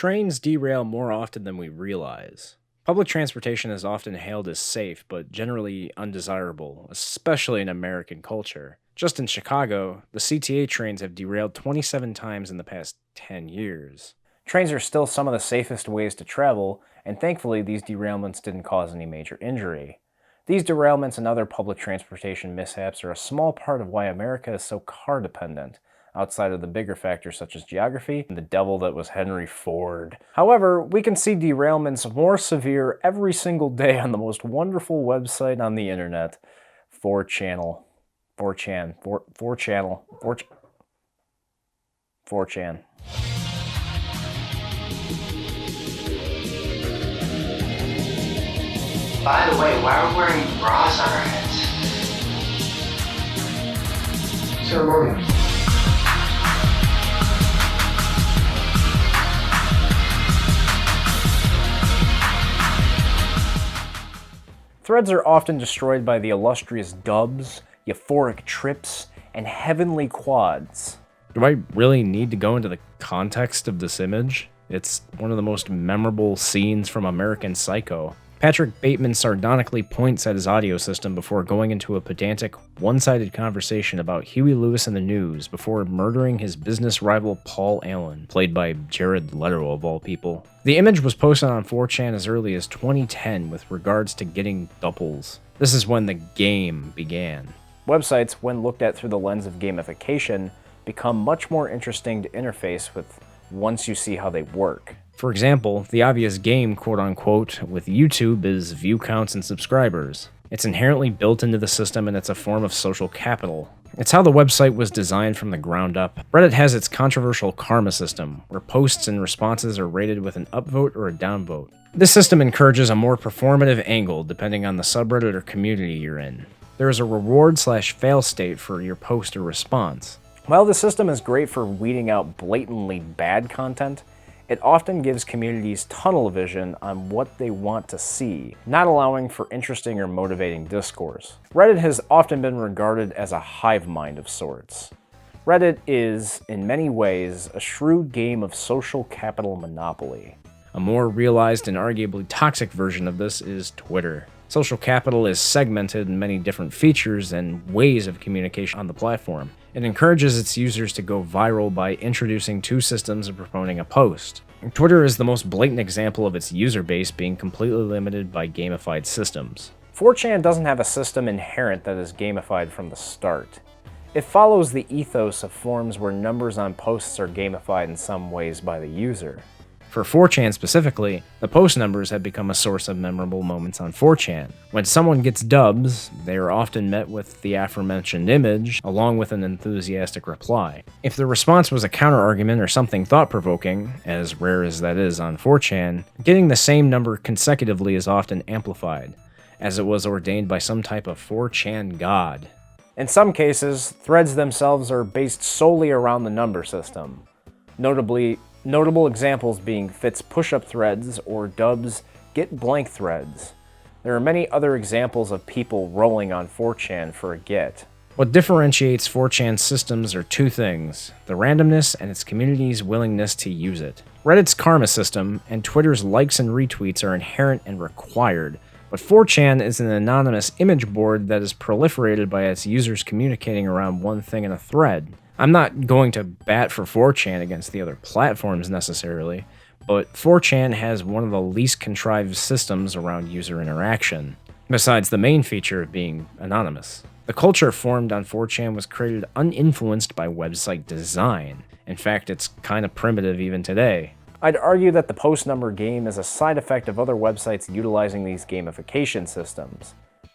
Trains derail more often than we realize. Public transportation is often hailed as safe, but generally undesirable, especially in American culture. Just in Chicago, the CTA trains have derailed 27 times in the past 10 years. Trains are still some of the safest ways to travel, and thankfully these derailments didn't cause any major injury. These derailments and other public transportation mishaps are a small part of why America is so car dependent, outside of the bigger factors such as geography and the devil that was Henry Ford. However, we can see derailments more severe every single day on the most wonderful website on the internet, 4chan. 4chan. By the way, why are we wearing bras on our heads? Ceremonial. Threads are often destroyed by the illustrious dubs, euphoric trips, and heavenly quads. Do I really need to go into the context of this image? It's one of the most memorable scenes from American Psycho. Patrick Bateman sardonically points at his audio system before going into a pedantic, one-sided conversation about Huey Lewis and the news before murdering his business rival Paul Allen, played by Jared Leto of all people. The image was posted on 4chan as early as 2010 with regards to getting doppels. This is when the game began. Websites, when looked at through the lens of gamification, become much more interesting to interface with once you see how they work. For example, the obvious game, quote-unquote, with YouTube is view counts and subscribers. It's inherently built into the system and it's a form of social capital. It's how the website was designed from the ground up. Reddit has its controversial karma system, where posts and responses are rated with an upvote or a downvote. This system encourages a more performative angle depending on the subreddit or community you're in. There is a reward/fail state for your post or response. While the system is great for weeding out blatantly bad content, it often gives communities tunnel vision on what they want to see, not allowing for interesting or motivating discourse. Reddit has often been regarded as a hive mind of sorts. Reddit is, in many ways, a shrewd game of social capital monopoly. A more realized and arguably toxic version of this is Twitter. Social capital is segmented in many different features and ways of communication on the platform. It encourages its users to go viral by introducing two systems and promoting a post. Twitter is the most blatant example of its user base being completely limited by gamified systems. 4chan doesn't have a system inherent that is gamified from the start. It follows the ethos of forums where numbers on posts are gamified in some ways by the user. For 4chan specifically, the post numbers have become a source of memorable moments on 4chan. When someone gets dubs, they are often met with the aforementioned image, along with an enthusiastic reply. If the response was a counter-argument or something thought-provoking, as rare as that is on 4chan, getting the same number consecutively is often amplified, as it was ordained by some type of 4chan god. In some cases, threads themselves are based solely around the number system. Notable examples being Fitz push-up threads or Dub's get blank threads. There are many other examples of people rolling on 4chan for a get. What differentiates 4chan's systems are two things: the randomness and its community's willingness to use it. Reddit's karma system and Twitter's likes and retweets are inherent and required, but 4chan is an anonymous image board that is proliferated by its users communicating around one thing in a thread. I'm not going to bat for 4chan against the other platforms necessarily, but 4chan has one of the least contrived systems around user interaction, besides the main feature of being anonymous. The culture formed on 4chan was created uninfluenced by website design. In fact, it's kind of primitive even today. I'd argue that the post number game is a side effect of other websites utilizing these gamification systems.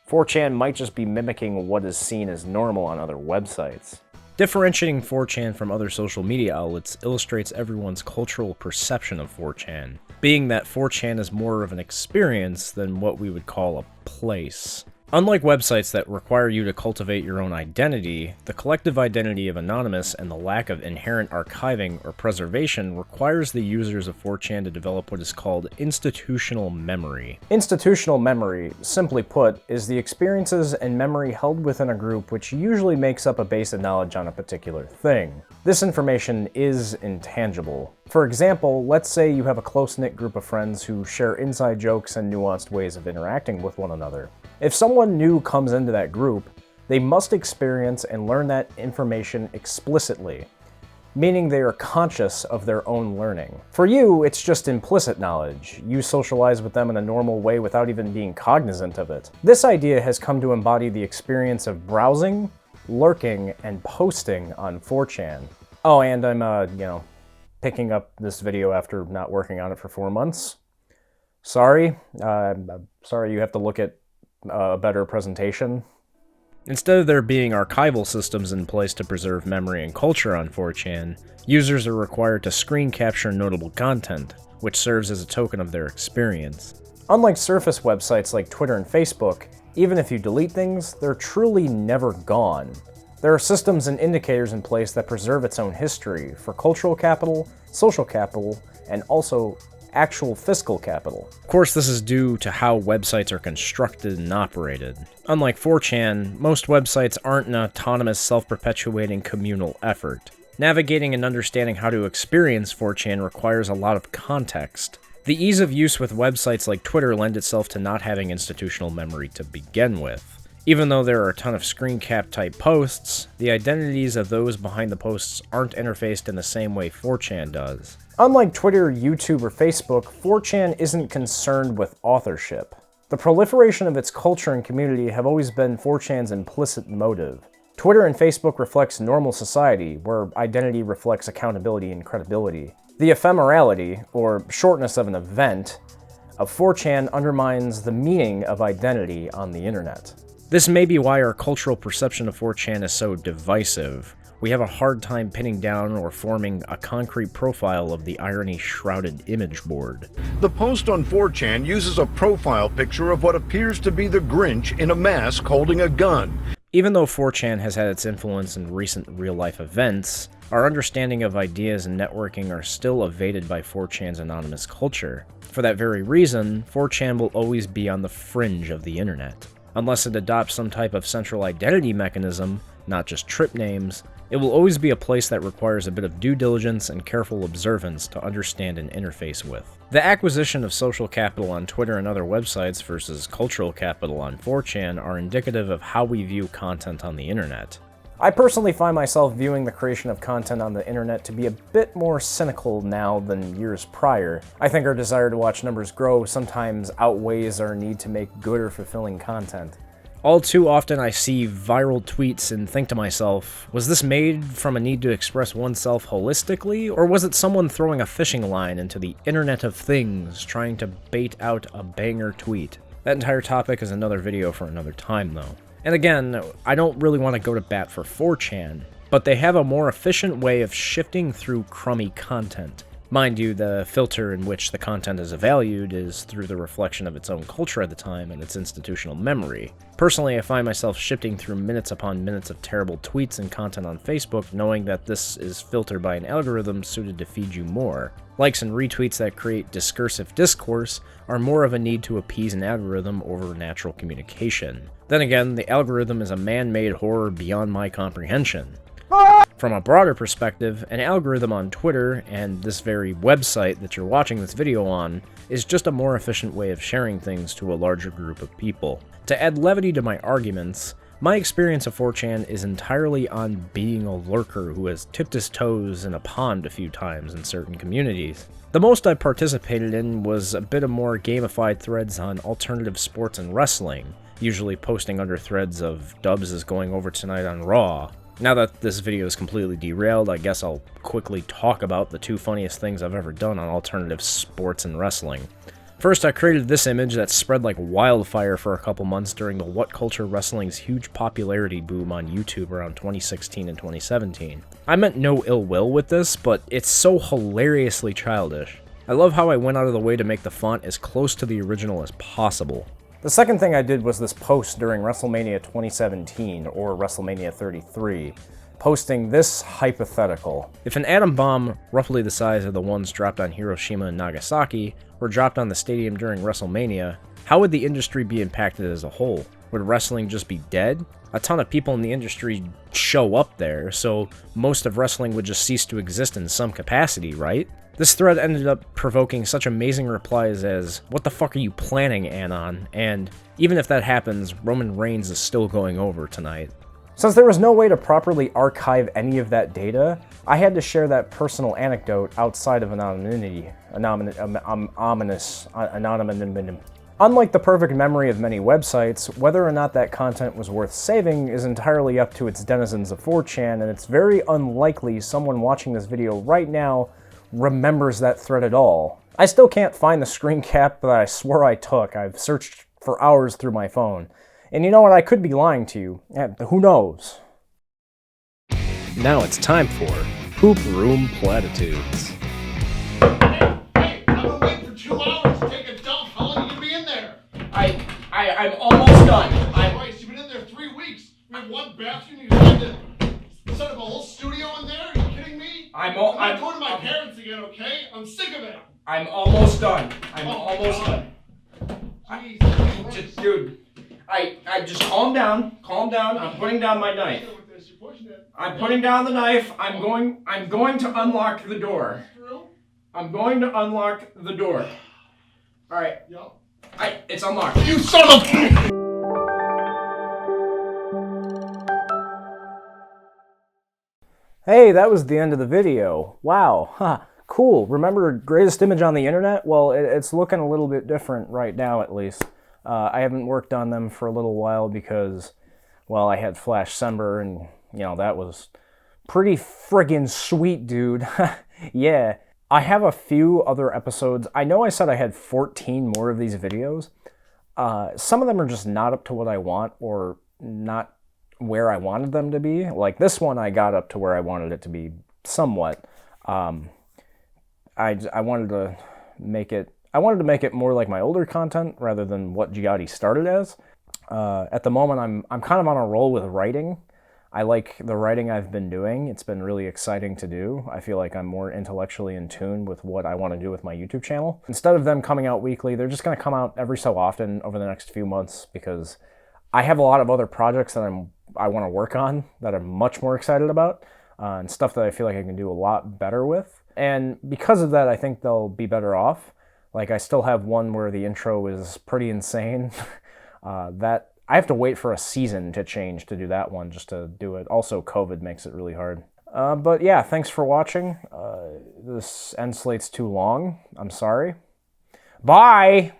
4chan might just be mimicking what is seen as normal on other websites. Differentiating 4chan from other social media outlets illustrates everyone's cultural perception of 4chan, being that 4chan is more of an experience than what we would call a place. Unlike websites that require you to cultivate your own identity, the collective identity of Anonymous and the lack of inherent archiving or preservation requires the users of 4chan to develop what is called institutional memory. Institutional memory, simply put, is the experiences and memory held within a group which usually makes up a base of knowledge on a particular thing. This information is intangible. For example, let's say you have a close-knit group of friends who share inside jokes and nuanced ways of interacting with one another. If someone new comes into that group, they must experience and learn that information explicitly, meaning they are conscious of their own learning. For you, it's just implicit knowledge. You socialize with them in a normal way without even being cognizant of it. This idea has come to embody the experience of browsing, lurking, and posting on 4chan. Oh, and I'm, picking up this video after not working on it for 4 months. Sorry. I'm sorry you have to look at a better presentation. Instead of there being archival systems in place to preserve memory and culture on 4chan, users are required to screen capture notable content, which serves as a token of their experience. Unlike surface websites like Twitter and Facebook, even if you delete things, they're truly never gone. There are systems and indicators in place that preserve its own history for cultural capital, social capital, and also actual fiscal capital. Of course, this is due to how websites are constructed and operated. Unlike 4chan, most websites aren't an autonomous, self-perpetuating communal effort. Navigating and understanding how to experience 4chan requires a lot of context. The ease of use with websites like Twitter lend itself to not having institutional memory to begin with. Even though there are a ton of screen cap type posts, the identities of those behind the posts aren't interfaced in the same way 4chan does. Unlike Twitter, YouTube, or Facebook, 4chan isn't concerned with authorship. The proliferation of its culture and community have always been 4chan's implicit motive. Twitter and Facebook reflects normal society, where identity reflects accountability and credibility. The ephemerality, or shortness of an event, of 4chan undermines the meaning of identity on the internet. This may be why our cultural perception of 4chan is so divisive. We have a hard time pinning down or forming a concrete profile of the irony-shrouded image board. The post on 4chan uses a profile picture of what appears to be the Grinch in a mask holding a gun. Even though 4chan has had its influence in recent real-life events, our understanding of ideas and networking are still evaded by 4chan's anonymous culture. For that very reason, 4chan will always be on the fringe of the internet. Unless it adopts some type of central identity mechanism, not just trip names, it will always be a place that requires a bit of due diligence and careful observance to understand and interface with. The acquisition of social capital on Twitter and other websites versus cultural capital on 4chan are indicative of how we view content on the internet. I personally find myself viewing the creation of content on the internet to be a bit more cynical now than years prior. I think our desire to watch numbers grow sometimes outweighs our need to make good or fulfilling content. All too often I see viral tweets and think to myself, was this made from a need to express oneself holistically, or was it someone throwing a fishing line into the Internet of Things trying to bait out a banger tweet? That entire topic is another video for another time though. And again, I don't really want to go to bat for 4chan, but they have a more efficient way of shifting through crummy content. Mind you, the filter in which the content is valued is through the reflection of its own culture at the time and its institutional memory. Personally, I find myself shifting through minutes upon minutes of terrible tweets and content on Facebook, knowing that this is filtered by an algorithm suited to feed you more. Likes and retweets that create discursive discourse are more of a need to appease an algorithm over natural communication. Then again, the algorithm is a man-made horror beyond my comprehension. From a broader perspective, an algorithm on Twitter, and this very website that you're watching this video on, is just a more efficient way of sharing things to a larger group of people. To add levity to my arguments, my experience of 4chan is entirely on being a lurker who has tipped his toes in a pond a few times in certain communities. The most I participated in was a bit of more gamified threads on alternative sports and wrestling, usually posting under threads of Dubs is going over tonight on Raw. Now that this video is completely derailed, I guess I'll quickly talk about the two funniest things I've ever done on alternative sports and wrestling. First, I created this image that spread like wildfire for a couple months during the What Culture Wrestling's huge popularity boom on YouTube around 2016 and 2017. I meant no ill will with this, but it's so hilariously childish. I love how I went out of the way to make the font as close to the original as possible. The second thing I did was this post during WrestleMania 2017, or WrestleMania 33, posting this hypothetical. If an atom bomb, roughly the size of the ones dropped on Hiroshima and Nagasaki, were dropped on the stadium during WrestleMania, how would the industry be impacted as a whole? Would wrestling just be dead? A ton of people in the industry show up there, so most of wrestling would just cease to exist in some capacity, right? This thread ended up provoking such amazing replies as, "What the fuck are you planning, Anon?" And, "Even if that happens, Roman Reigns is still going over tonight." Since there was no way to properly archive any of that data, I had to share that personal anecdote outside of anonymity. Unlike the perfect memory of many websites, whether or not that content was worth saving is entirely up to its denizens of 4chan, and it's very unlikely someone watching this video right now remembers that thread at all. I still can't find the screen cap that I swore I took. I've searched for hours through my phone. And you know what? I could be lying to you. Who knows? Now it's time for Poop Room Platitudes. Hey, I've been waiting for 2 hours to take a dump. How long are you gonna be in there? I'm almost done. Christ, you've been in there 3 weeks. We have one bathroom. You had to set up a whole studio in there. Are you kidding me? I'm not going to my parents again, okay? I'm sick of it. I'm almost done. I'm almost done. Jeez. Dude, I just calm down. Calm down. I'm putting down my knife. You're pushing it. I'm putting down the knife. I'm going to unlock the door. I'm going to unlock the door. All right. Yep. It's unlocked. You son of a... Hey, that was the end of the video. Wow, huh, cool. Remember greatest image on the internet? Well, it's looking a little bit different right now, at least. I haven't worked on them for a little while because, well, I had Flash Sember, and, you know, that was pretty friggin' sweet, dude. Yeah. I have a few other episodes. I know I said I had 14 more of these videos. Some of them are just not up to what I want, or not where I wanted them to be. Like this one, I got up to where I wanted it to be somewhat. I wanted to make it more like my older content rather than what Giotti started as. At the moment, I'm kind of on a roll with writing. I like the writing I've been doing. It's been really exciting to do. I feel like I'm more intellectually in tune with what I want to do with my YouTube channel. Instead of them coming out weekly, they're just going to come out every so often over the next few months, because I have a lot of other projects that I want to work on that I'm much more excited about, and stuff that I feel like I can do a lot better with. And because of that, I think they'll be better off. Like, I still have one where the intro is pretty insane. That I have to wait for a season to change to do that one, just to do it. Also, COVID makes it really hard. But yeah, thanks for watching. This end slate's too long. I'm sorry. Bye!